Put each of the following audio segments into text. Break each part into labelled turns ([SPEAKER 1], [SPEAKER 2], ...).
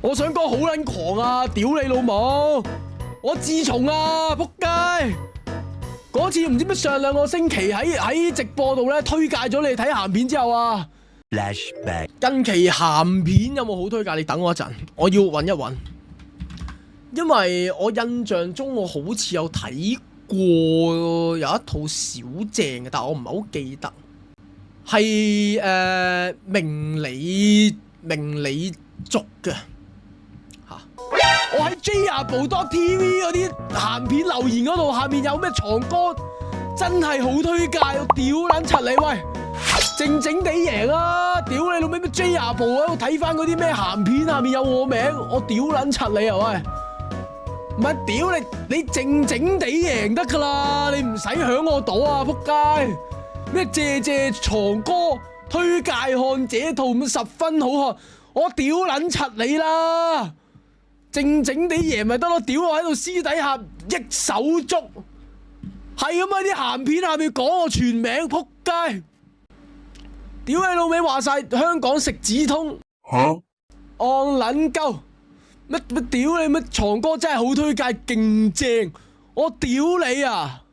[SPEAKER 1] 我想講好撚狂啊！屌你老母！我自從啊，仆街！嗰次唔知乜上2個星期喺直播度咧推介咗你睇鹹片之後啊
[SPEAKER 2] ，flashback。
[SPEAKER 1] 近期鹹片有冇好推介？你等我一陣，我要揾一揾，因為我印象中我好似有睇過有一套小正嘅，但我唔係好記得，係明理族嘅嚇。我喺 JR.TV 嗰啲鹹片留言嗰度，下面有咩藏歌真係好推介，我屌撚柒你喂，靜靜地贏啊！屌你老味咩 JR 部喺度睇翻嗰啲咩鹹片，下面有我名，我屌撚柒你啊喂！唔係屌你靜靜地贏得噶啦，你唔使響我賭啊仆街！咩謝藏歌推介看這套咁10分好看，我屌撚柒你啦！靜靜地贏咪得咯，屌我喺度私底下益手足，係咁喺啲鹹片下面講我全名仆街！屌你老味話晒香港食指通，戇撚鳩！乜屌你乜藏歌真係好推介，勁正！我屌你啊，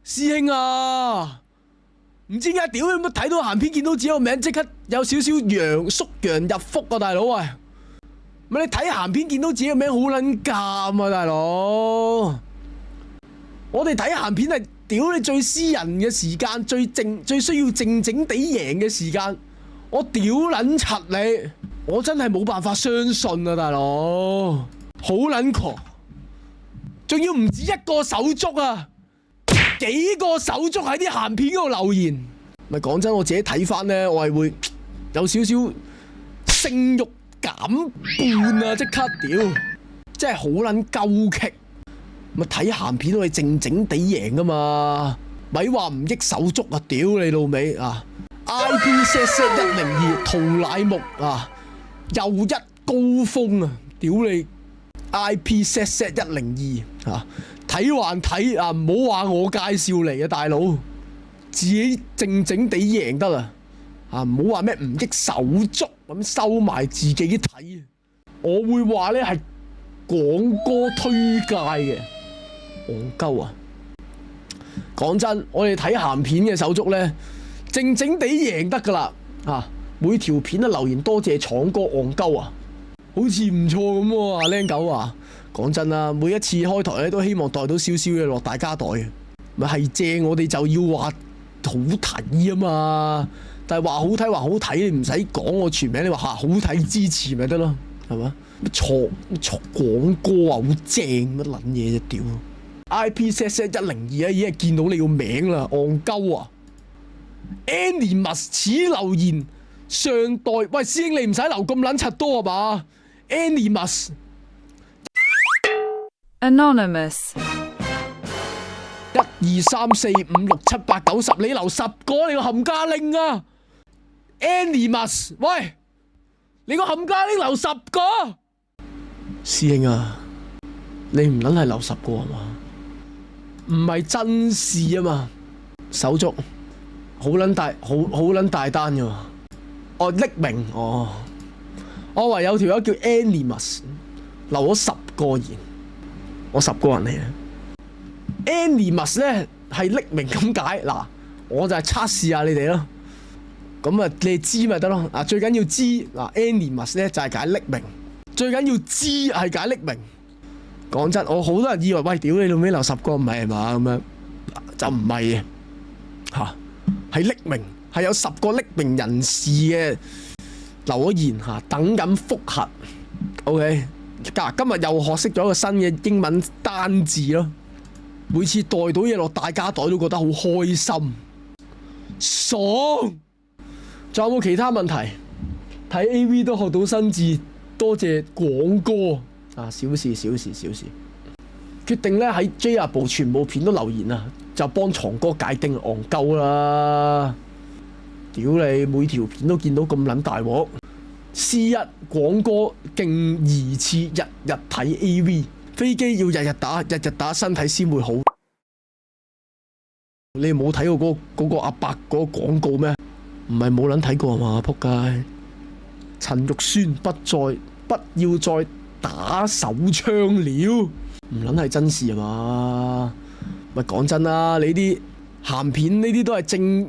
[SPEAKER 1] 師兄啊！唔知點解屌你乜睇到鹹片見到自己個名即刻有少少縮陽入腹啊大佬喂！咪你睇鹹片見到自己個名好撚尷啊大佬！我哋睇鹹片係屌你最私人嘅時間，最需要靜靜地贏嘅時間，我屌撚柒你！我真係冇辦法相信啊，大佬，好撚狂，仲要唔止一個手足啊，幾個手足喺啲鹹片嗰度留言。咪講真，我自己睇翻咧，我係會有少少性慾減半啊！即刻屌，真係好撚鳩棘。咪睇鹹片都係靜靜地贏噶嘛，咪話唔益手足啊！屌你老味啊 ！IPZ102 塗乃木啊！又一高峰啊！屌你 IPZ102 啊！睇還睇啊！唔好話我介紹嚟啊，大佬，自己靜靜地贏得啦啊！唔好話咩唔益手足咁收埋自己睇，我會話咧係廣歌推介嘅，戇鳩啊！講真，我哋睇鹹片嘅手足咧，靜靜地贏得噶啦啊！每條片都留言多謝闖哥戇鳩啊，好似唔錯咁喎，僆狗啊！講真啦，每一次開台咧都希望袋到少少嘢落大家袋嘅，咪係正我哋就要話好睇啊嘛！但係話好睇話好睇，你唔使講我全名，你話好睇支持咪得咯，係嘛？錯廣歌啊，好正乜撚嘢啫屌 ！IPZ102 啊，已經係見到你個名啦，戇鳩啊 ！Animus 此留言。上代喂師兄，你唔使留咁撚柒多啊嘛 ？Animus
[SPEAKER 3] Anonymous
[SPEAKER 1] 1 2 3 4 5 6 7 8 9 10，你留10個，你個冚家拎啊 ！Animus 喂，你個冚家拎留10個，師兄啊，你唔撚係留10個啊嘛？唔係真事啊嘛，手足好撚大，好撚大單噶嘛。哦，匿名哦，我話有條友叫 Animus 留咗10個言，我10個人嚟嘅。Animus 咧係匿名咁解嗱，我就係測試下你哋咯。咁啊，你知咪得咯？啊，最緊要知嗱 ，Animus 咧就係解匿名，最緊要知係解匿名。講真，我好多人以為喂，屌你老尾留10個唔係嘛咁樣，就唔係嘅嚇，係匿名。係有10個匿名人士嘅留咗言嚇，等緊覆核。OK， 今日又學識咗個新嘅英文單字咯。每次袋到嘢落大家袋都覺得好開心，爽。仲有冇其他問題？睇 AV 都學到新字，多謝廣歌啊！小事。決定咧喺 JR 部全部片都留言啊，就幫藏哥解經戇鳩啦。屌你！每條片都見到咁撚大鑊。C1 廣歌勁疑似日日睇 AV， 飛機要日日打身體先會好。你冇睇過嗰個阿伯嗰個廣告咩？唔係冇撚睇過嘛？仆街！陳玉宣不不要再打手槍了，唔撚係真事啊嘛？咪講真啦，你啲鹹片呢啲都係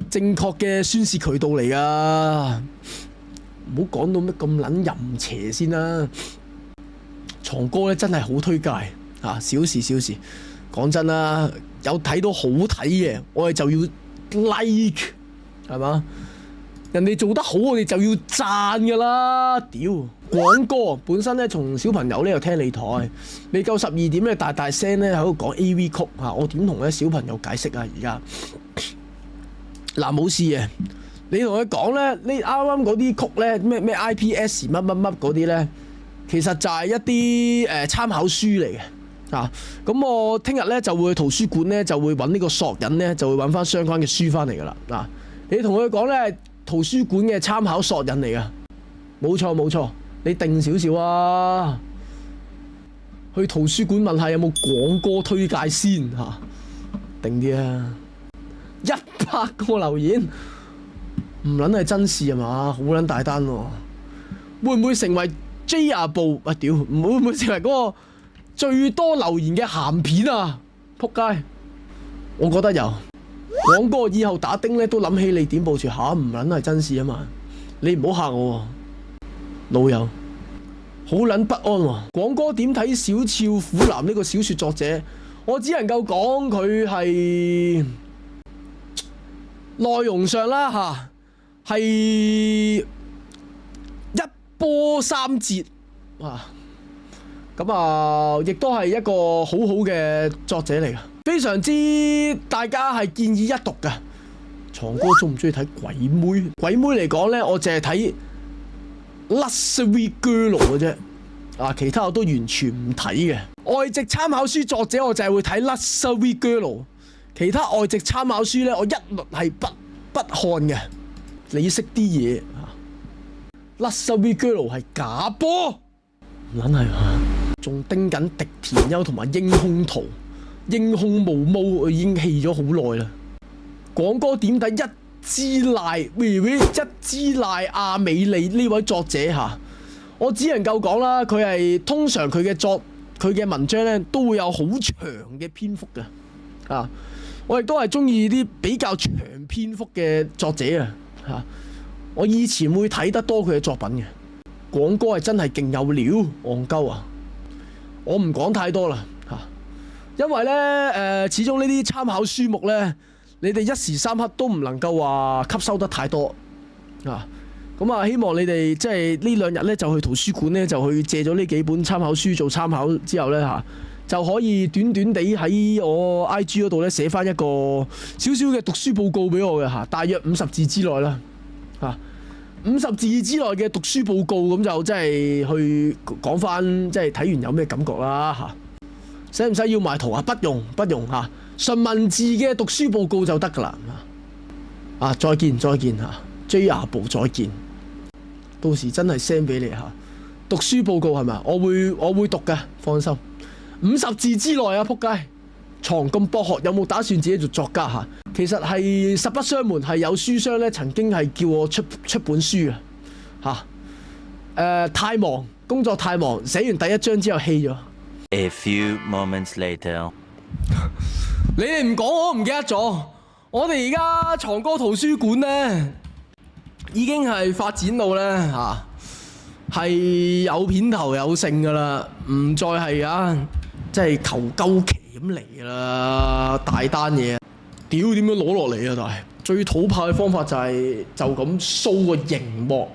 [SPEAKER 1] 正確嘅宣泄渠道嚟噶，唔好講到咩咁撚淫邪先啦。床哥咧真係好推介啊！小事小事，講真啦，有睇到好睇嘅，我哋就要 like 係嘛？人哋做得好，我哋就要讚㗎啦！屌，廣哥本身咧，從小朋友咧又聽你台，未夠12點咧，大聲咧喺度講 AV 曲嚇，我點同咧小朋友解釋啊？而家嗱冇事嘅，你同佢講咧，你啱啱嗰啲曲咧，咩 IPS 乜嗰啲咧，其實就係一啲參考書嚟嘅啊！咁我聽日咧就會去圖書館咧，就會揾呢個索引咧，就會揾翻相關嘅書翻嚟㗎啦嗱。你同佢講咧。圖書館嘅參考索引嚟噶，冇錯，你定少少啊！去圖書館問下有冇廣歌推介先嚇，定啲啊！100個留言，唔撚係真事係嘛？好撚大單喎，會唔會成為 JR 部？啊屌，會唔會成為嗰個最多留言嘅鹹片啊？撲街！我覺得有。廣哥以後打丁咧都諗起你點部署下，唔撚係真事啊嘛！你唔好嚇我喎，老友，好撚不安喎。廣哥點睇小俏虎男呢個小説作者？我只能夠講佢係內容上啦嚇，係一波三折啊！咁啊，亦都係一個好好嘅作者嚟㗎。非常之，大家係建議一讀㗎。床哥中唔中意睇鬼妹？鬼妹嚟講呢，我淨係睇 Luxury Girl 嘅啫，啊，其他我都完全唔睇嘅。外籍參考書作者我就係會睇 Luxury Girl， 其他外籍參考書呢，我一律係不看嘅。你識啲嘢？Luxury Girl 係假波，唔撚係嘛？仲盯緊迪田優同埋英空圖。英雄無毛我已經棄咗好耐啦。廣哥點睇一支賴亞美利呢位作者嚇？我只能夠講啦，佢係通常佢嘅文章咧都會有好長嘅篇幅嘅啊。我亦都係中意啲比較長篇幅嘅作者啊嚇。我以前會睇得多佢嘅作品嘅。廣哥係真係勁有料，戇鳩啊！我唔講太多啦。因為咧，始終呢啲參考書目咧，你哋一時三刻都唔能夠話吸收得太多啊。咁啊，希望你哋即係呢2日咧就去圖書館咧就去借咗呢幾本參考書做參考之後咧嚇，就可以短短地喺我 IG 嗰度咧寫翻一個少少嘅讀書報告俾我嘅嚇，大約50字之內啦嚇。50字之內嘅讀書報告咁就即係去講翻即係睇完有咩感覺啦嚇。使唔使要埋圖啊？不用嚇，純文字嘅讀書報告就得㗎啦。啊，再見嚇，JR 部再見。到時真係 send 俾你嚇。讀書報告係咪？我會讀嘅，放心。50字之內啊，撲街！床咁博學，有冇打算自己做作家嚇？其實係實不相瞞，係有書商咧曾經係叫我出本書嘅嚇。太忙，工作太忙，寫完第1章之後棄咗。
[SPEAKER 2] A few moments later，
[SPEAKER 1] 你哋唔講我都唔記得咗。我哋而家床哥圖書館咧，已經係發展到咧嚇，係有片頭有剩噶啦，唔再係即係求鳩期咁嚟啦，大單嘢。屌點樣攞落嚟啊？但係最土炮嘅方法就係就咁 show 個熒幕。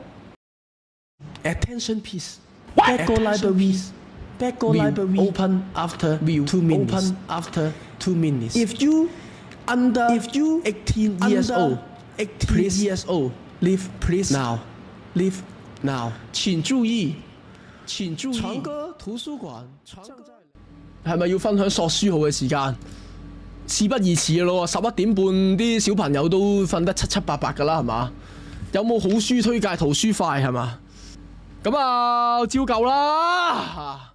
[SPEAKER 1] Attention please，back go library。Back go library open after 2 minutes. Open after 2 minutes. If you 18 years old, leave please now. Leave now. 請注意。床哥圖書館。係咪要分享索書號嘅時間？事不宜遲咯，11點半啲小朋友都瞓得七七八八㗎啦，係嘛？有冇好書推介？圖書快係嘛？咁啊，照舊啦。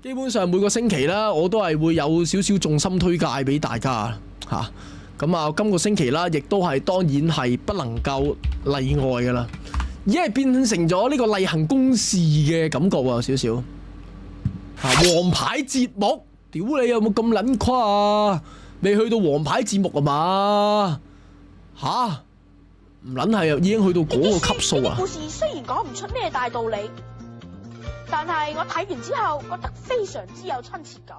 [SPEAKER 1] 基本上每個星期啦，我都係會有少少重心推介俾大家嚇。咁啊，今個星期啦，亦都係當然係不能夠例外㗎啦。已經係變成咗呢個例行公事嘅感覺喎，有少少。王牌節目，屌你有冇咁撚誇啊？未去到王牌節目啊嘛？吓？唔撚係啊，已經去到嗰個級數啊！
[SPEAKER 3] 故事雖然講唔出咩大道理，但係我睇完之後覺得非常之有親切感。